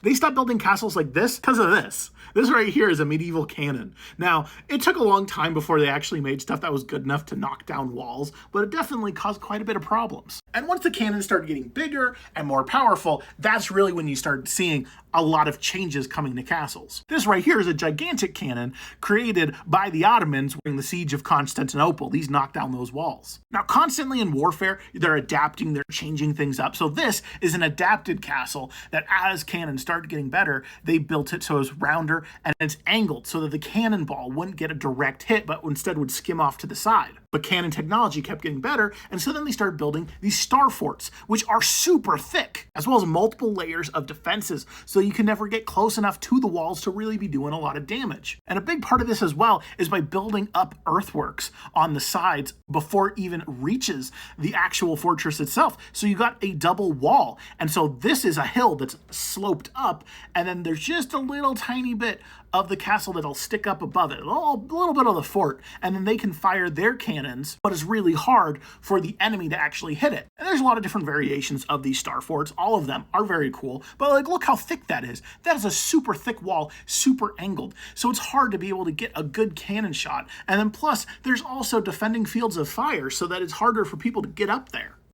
They stopped building castles like this because of this. This right here is a medieval cannon. Now, it took a long time before they actually made stuff that was good enough to knock down walls, but it definitely caused quite a bit of problems. And once the cannons started getting bigger and more powerful, that's really when you started seeing a lot of changes coming to castles. This right here is a gigantic cannon created by the Ottomans during the siege of Constantinople. These knocked down those walls. Now, constantly in warfare, they're adapting, they're changing things up. So this is an adapted castle that as cannons started getting better, they built it so it was rounder and it's angled so that the cannonball wouldn't get a direct hit, but instead would skim off to the side. But cannon technology kept getting better, and so then they started building these star forts, which are super thick, as well as multiple layers of defenses, so you can never get close enough to the walls to really be doing a lot of damage. And a big part of this as well is by building up earthworks on the sides before it even reaches the actual fortress itself. So you got a double wall, and so this is a hill that's sloped up, and then there's just a little tiny bit of the castle that'll stick up above it, a little bit of the fort, and then they can fire their cannons, but it's really hard for the enemy to actually hit it. And there's a lot of different variations of these star forts. All of them are very cool, but like, look how thick that is. That is a super thick wall, super angled, so it's hard to be able to get a good cannon shot. And then plus, there's also defending fields of fire, so that it's harder for people to get up there.